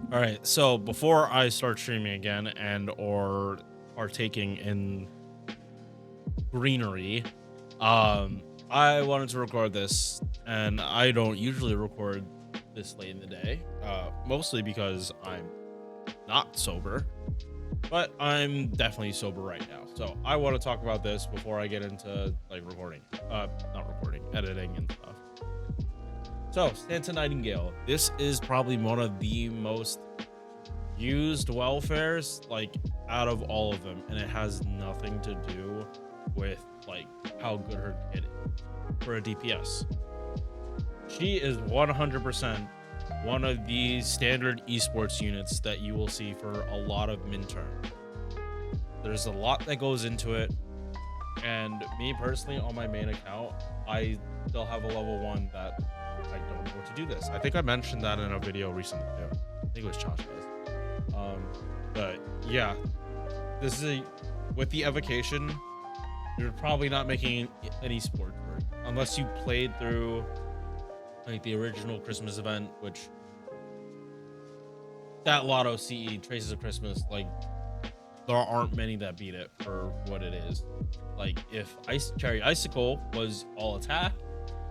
All right, so before I start streaming again and or partaking in greenery, I wanted to record this, and I don't usually record this late in the day, mostly because I'm not sober, but I'm definitely sober right now. So I want to talk about this before I get into like recording, not recording, editing and stuff. So Santa Nightingale, this is probably one of the most used welfares like out of all of them, and it has nothing to do with like how good her kit is for a DPS. She is 100% one of the standard esports units that you will see for a lot of Minturn. There's a lot that goes into it, and me personally on my main account, I still have a level 1 that I don't know what to do this. I think I mentioned that in a video recently too. I think it was Chashka's. But yeah, this is with the evocation, you're probably not making an esport work unless you played through like the original Christmas event, which that Lotto CE Traces of Christmas, like there aren't many that beat it for what it is. Like if Cherry Icicle was all attack,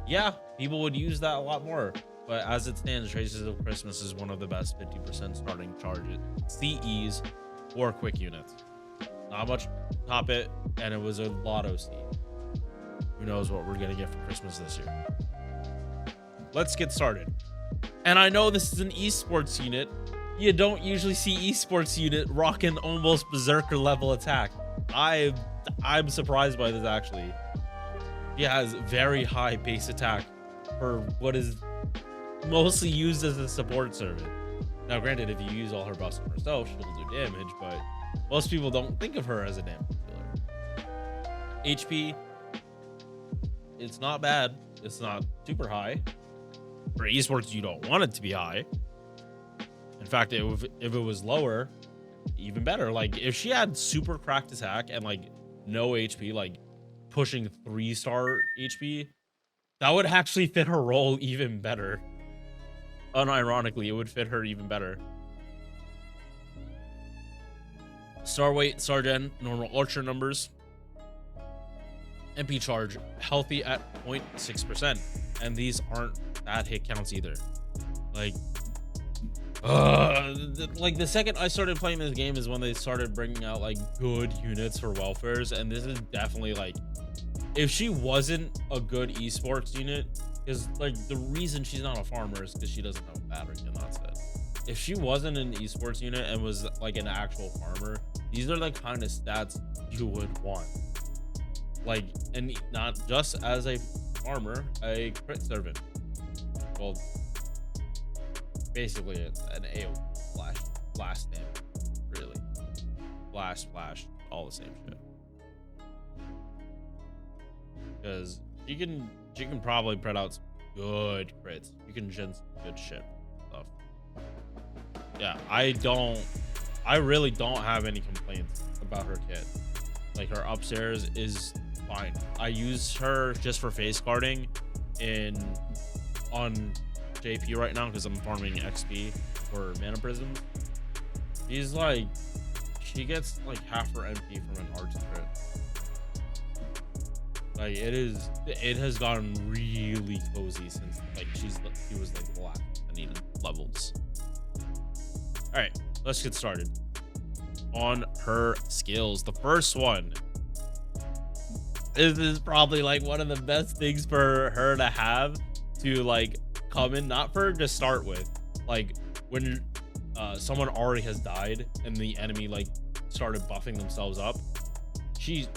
yeah, people would use that a lot more. But as it stands, Traces of Christmas is one of the best 50% starting charges CEs or quick units. Not much top it, and it was a Lotto CE. Who knows what we're gonna get for Christmas this year? Let's get started. And I know this is an esports unit. You don't usually see esports unit rocking almost berserker level attack. I'm surprised by this actually. He has very high base attack for what is mostly used as a support servant. Now granted, if you use all her buffs on herself, she'll do damage, but most people don't think of her as a damage dealer. HP, it's not bad. It's not super high. For esports, you don't want it to be high. In fact, if it was lower, even better. Like if she had super cracked attack and like no HP, like pushing 3-star HP, that would actually fit her role even better. Unironically, it would fit her even better. Star weight, star gen, normal archer numbers. MP charge, healthy at 0.6%. And these aren't bad hit counts either. Like the second I started playing this game is when they started bringing out like good units for welfares, and this is definitely like, if she wasn't a good esports unit, because like the reason she's not a farmer is because she doesn't have a battery, and that's it. If she wasn't an esports unit and was like an actual farmer, these are the kind of stats you would want. Like, and not just as a farmer, a crit servant. Well, basically it's an AoE blast damage, really. Flash, all the same shit. Because you can probably put out some good crits. You can gen some good shit stuff. Yeah, I really don't have any complaints about her kit. Like her upstairs is fine. I use her just for face guarding on JP right now because I'm farming XP for mana prisms. She gets like half her MP from an arch crit. Like it has gotten really cozy since like she was like the last I needed levels. All right, let's get started on her skills. The first one, this is probably like one of the best things for her to have to like come in, not for her to start with, like when someone already has died and the enemy like started buffing themselves up. She's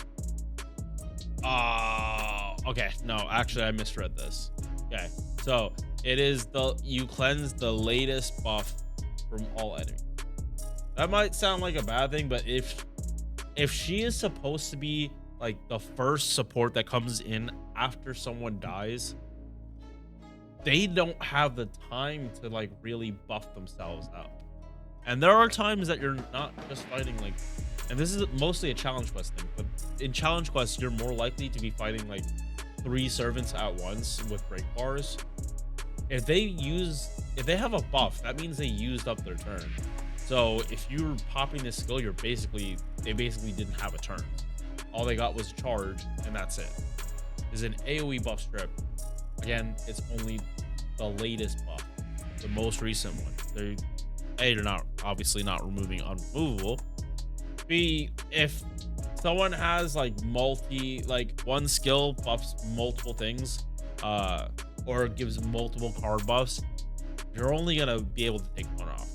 okay, no, actually I misread this. Okay, so it is you cleanse the latest buff from all enemies. That might sound like a bad thing, but if she is supposed to be like the first support that comes in after someone dies, they don't have the time to like really buff themselves up. And there are times that you're not just fighting like, and this is mostly a challenge quest thing, but in challenge quests you're more likely to be fighting like 3 servants at once with break bars. if they have a buff, that means they used up their turn. So if you're popping this skill, they basically didn't have a turn. All they got was charge, and that's it. Is an AoE buff strip. Again, it's only the latest buff, the most recent one. They're not obviously not removing unremovable. B, if someone has like one skill buffs multiple things, or gives multiple card buffs, you're only gonna be able to take one off.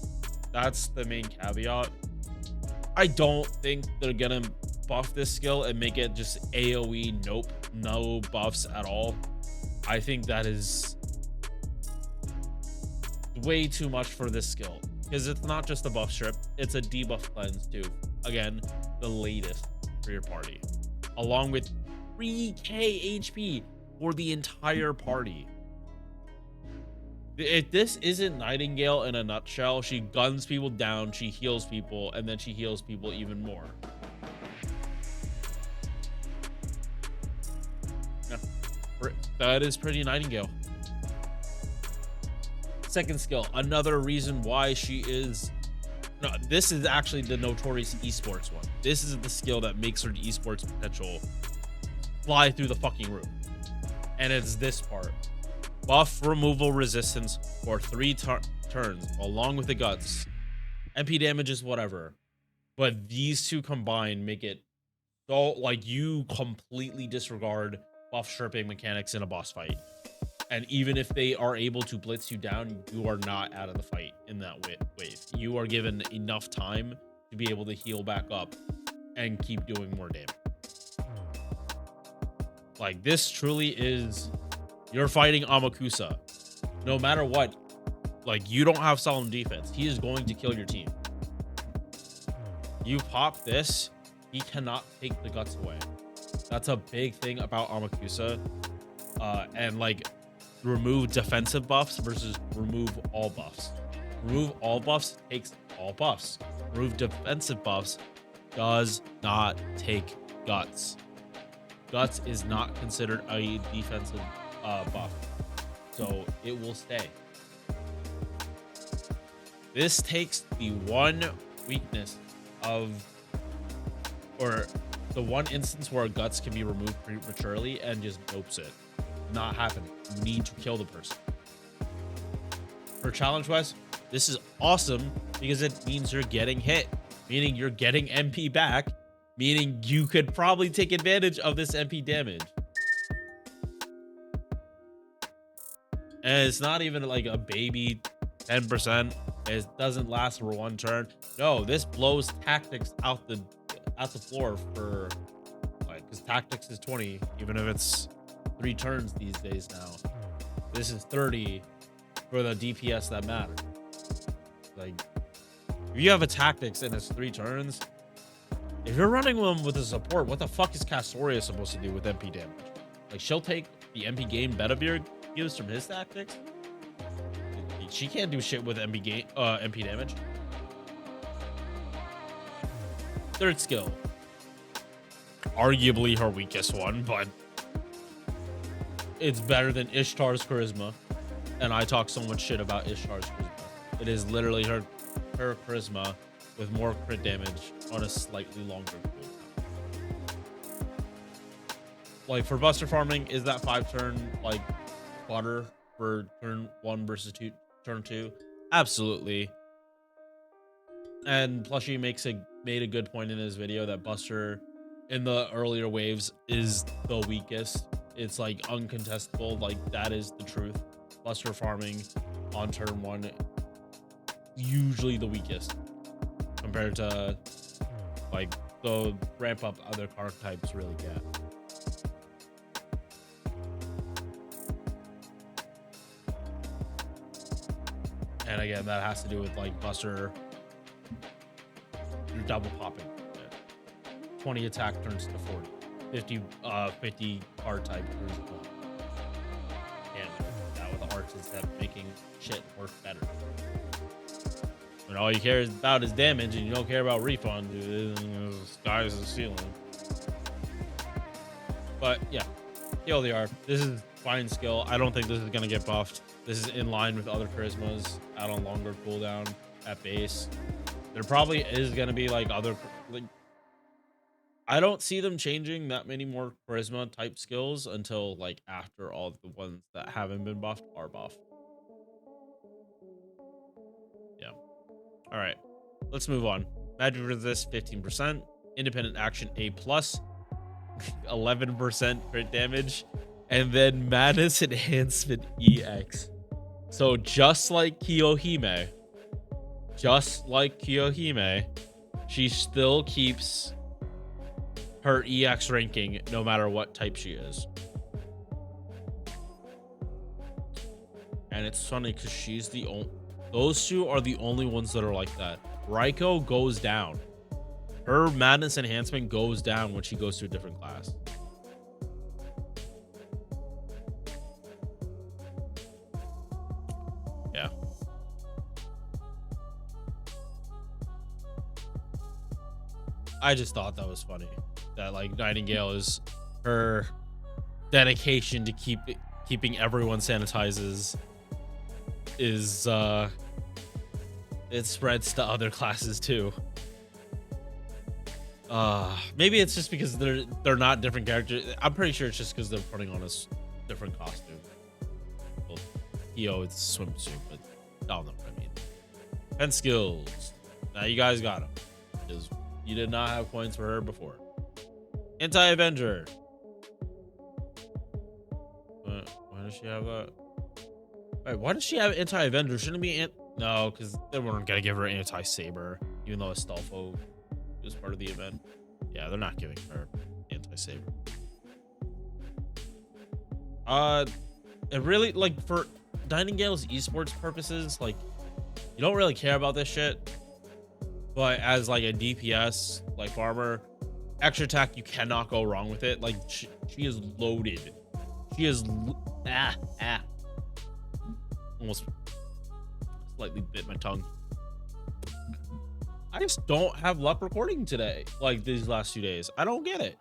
That's the main caveat. I don't think they're gonna buff this skill and make it just AoE, nope, no buffs at all. I think that is way too much for this skill, because it's not just a buff strip, it's a debuff cleanse too. Again, the latest for your party, along with 3k HP for the entire party. If this isn't Nightingale in a nutshell, she guns people down, she heals people, and then she heals people even more. Yeah, that is pretty Nightingale. Second skill, another reason why she is... No, this is actually the notorious esports one. This is the skill that makes her esports potential fly through the fucking roof. And it's this part. Buff removal resistance for 3 turns, along with the guts. MP damage is whatever. But these two combined make it so, like, you completely disregard buff stripping mechanics in a boss fight. And even if they are able to blitz you down, you are not out of the fight in that wave. You are given enough time to be able to heal back up and keep doing more damage. Like, this truly is... You're fighting Amakusa. No matter what, like, you don't have solemn defense. He is going to kill your team. You pop this, he cannot take the guts away. That's a big thing about Amakusa. And, like, remove defensive buffs versus remove all buffs. Remove all buffs takes all buffs. Remove defensive buffs does not take guts. Guts is not considered a defensive buff, so it will stay. This takes the one weakness of, or the one instance where guts can be removed prematurely and just dopes it. Not happening. You need to kill the person. For challenge wise, this is awesome because it means you're getting hit, meaning you're getting MP back, meaning you could probably take advantage of this MP damage. And it's not even like a baby 10%. It doesn't last for one turn. No, this blows tactics out the floor for, like, because tactics is 20, even if it's 3 turns these days now. This is 30 for the DPS that matter. Like, if you have a tactics and it's 3 turns, if you're running them with a support, what the fuck is Castoria supposed to do with MP damage? Like, she'll take the MP game Bedivere gives from his tactics. She can't do shit with MP damage. Third skill, arguably her weakest one, but it's better than Ishtar's charisma. And I talk so much shit about Ishtar's charisma. It is literally her charisma with more crit damage on a slightly longer cooldown. Like, for buster farming, is that 5-turn like butter for turn 1 versus turn 2? Absolutely. And Plushy made a good point in his video that buster in the earlier waves is the weakest. It's like uncontestable, like that is the truth. Buster farming on turn 1 usually the weakest compared to like the ramp up other card types really get. And again, that has to do with like buster, you're double popping. 20 attack turns to 40. 50 card type turns to 20. And that with the arts is that making shit work better. When all you care about is damage and you don't care about refund, dude, the sky's the ceiling. But yeah, TLDR, this is fine skill. I don't think this is gonna get buffed. This is in line with other charismas. Add on longer cooldown at base. There probably is gonna be like other like. I don't see them changing that many more charisma type skills until like after all the ones that haven't been buffed are buffed. Yeah. All right. Let's move on. Magic resist 15%. Independent action A plus. 11% crit damage. And then madness enhancement EX. So just like Kiyohime, she still keeps her EX ranking no matter what type she is. And it's funny because she's the only, those two are the only ones that are like that. Raiko goes down. Her madness enhancement goes down when she goes to a different class. Yeah. I just thought that was funny. That like Nightingale is her dedication to keeping everyone sanitizes is it spreads to other classes too. Maybe it's just because they're not different characters. I'm pretty sure it's just because they're putting on a different costume. Well, Yo, it's a swimsuit, but y'all know what I mean. 10 skills. Now you guys got them. Because you did not have points for her before. Anti-Avenger. Why does she have that? Wait, why does she have Anti-Avenger? Shouldn't it be no, because they weren't gonna give her Anti-Saber, even though Astolfo was part of the event. Yeah, they're not giving her Anti-Saber. It really, like, for Nightingale's esports purposes, like, you don't really care about this shit. But as like a DPS, like farmer, extra attack, you cannot go wrong with it. Like she is loaded. She is almost slightly bit my tongue. I just don't have luck recording today. Like these last 2 days, I don't get it.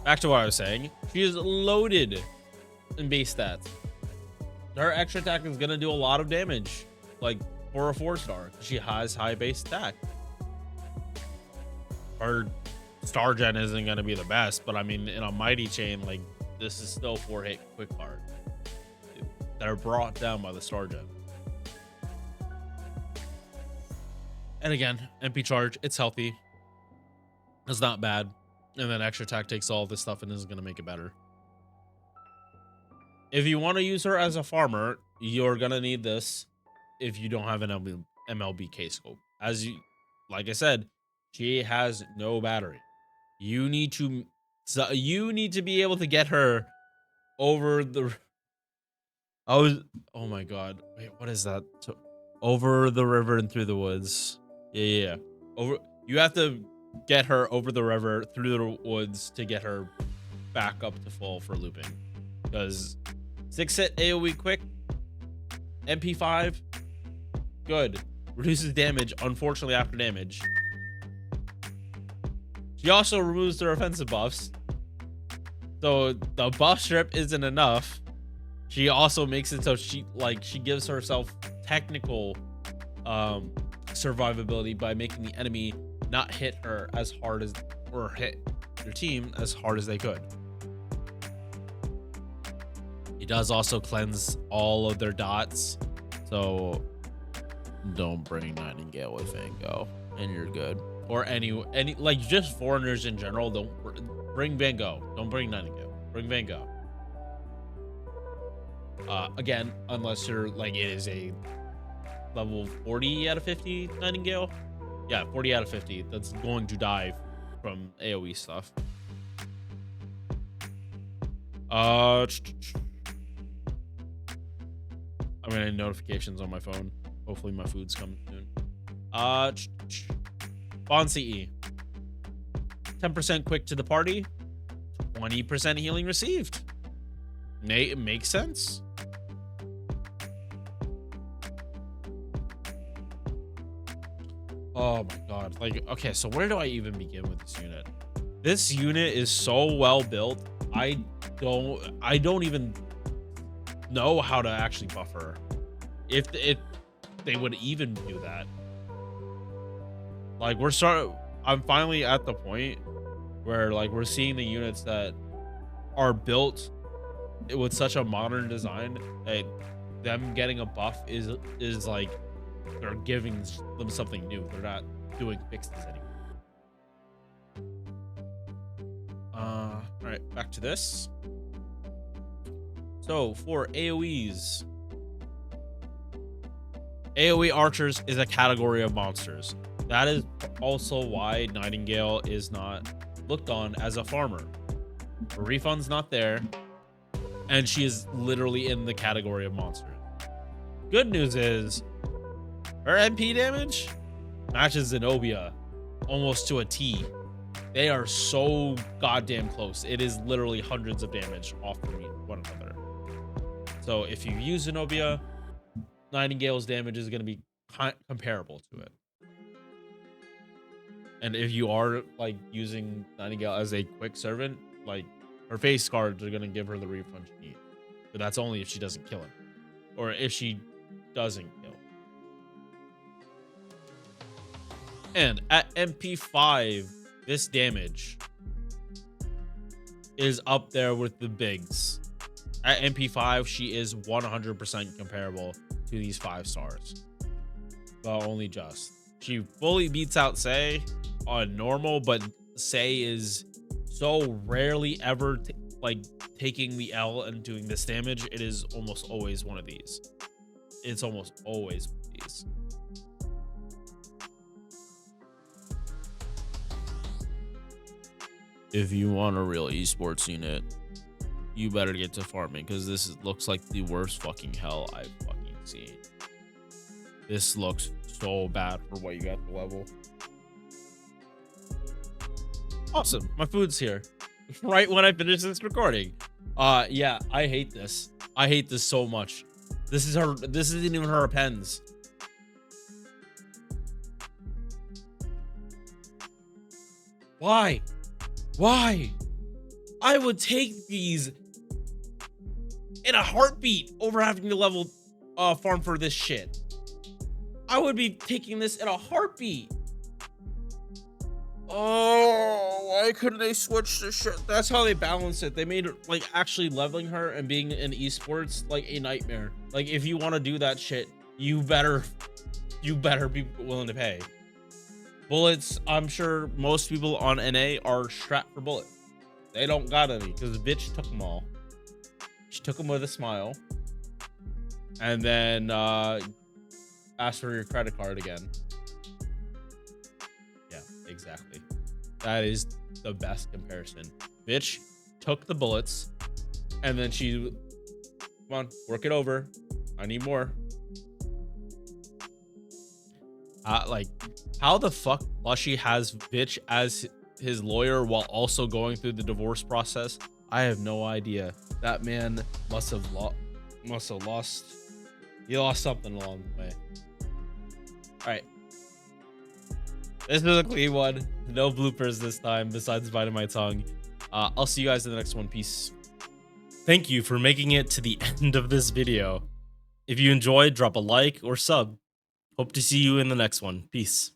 Back to what I was saying. She is loaded in base stats. Her extra attack is gonna do a lot of damage. Like. For a 4-star, she has high base stack. Her star gen isn't going to be the best, but I mean, in a mighty chain, like this is still 4-hit quick card that are brought down by the star gen. And again, MP charge, it's healthy. It's not bad. And then extra attack takes all this stuff and is going to make it better. If you want to use her as a farmer, you're going to need this. If you don't have an MLB K scope, as you, like I said, she has no battery. You need to be able to get her over the. Oh my god! Wait, what is that? So, over the river and through the woods. Yeah. Over. You have to get her over the river through the woods to get her back up to full for looping. Because 6-hit AoE quick, MP5. Good. Reduces damage, unfortunately, after damage. She also removes their offensive buffs. So the buff strip isn't enough. She also makes it so she gives herself technical survivability by making the enemy not hit her as hard as, or hit their team as hard as they could. It does also cleanse all of their dots. So don't bring Nightingale with Van Gogh and you're good. Or any like just foreigners in general, don't bring Van Gogh. Don't bring Nightingale. Bring Van Gogh. Again, unless you're like it is a level 40 out of 50 Nightingale. Yeah, 40 out of 50. That's going to die from AoE stuff. I'm gonna have notifications on my phone. Hopefully my food's coming soon. Bond CE. 10% quick to the party. 20% healing received. It makes sense. Oh my god. Like, okay, so where do I even begin with this unit? This unit is so well built. I don't even know how to actually buff her. If they would even do that. Like I'm finally at the point where like we're seeing the units that are built with such a modern design that them getting a buff is like they're giving them something new. They're not doing fixes anymore. All right, back to this. So for AoEs, AoE archers is a category of monsters. That is also why Nightingale is not looked on as a farmer. Her refund's not there, and she is literally in the category of monsters. Good news is her MP damage matches Zenobia almost to a T. They are so goddamn close. It is literally hundreds of damage off from one another. So if you use Zenobia, Nightingale's damage is going to be comparable to it. And if you are like using Nightingale as a quick servant, like her face cards are going to give her the refund she needs. But that's only if she doesn't kill him, or if she doesn't kill. And at MP5, this damage is up there with the bigs. At MP5, she is 100% comparable to these 5 stars. Well, only just. She fully beats out Say on normal, but Say is so rarely ever like taking the L and doing this damage. It is almost always one of these. It's almost always one of these. If you want a real esports unit, you better get to farming, because this looks like the worst fucking hell I've fucking seen. This looks so bad for what you got to level. Awesome, my food's here right when I finish this recording. Yeah, I hate this. I hate this so much. This isn't even her appends. Why? I would take these in a heartbeat over having to level farm for this shit. I would be taking this in a heartbeat. Oh, why couldn't they switch the shit? That's how they balance it. They made like actually leveling her and being in esports like a nightmare. Like if you want to do that shit, you better be willing to pay. Bullets, I'm sure most people on NA are strapped for bullets. They don't got any because the bitch took them all. She took them with a smile. And then asked for your credit card again. Yeah, exactly. That is the best comparison. Bitch took the bullets and then she, come on, work it over. I need more. Like, how the fuck Lushy has bitch as his lawyer while also going through the divorce process? I have no idea. That man must have lost. He lost something along the way. All right. This is a clean one. No bloopers this time, besides biting my tongue. I'll see you guys in the next one. Peace. Thank you for making it to the end of this video. If you enjoyed, drop a like or sub. Hope to see you in the next one. Peace.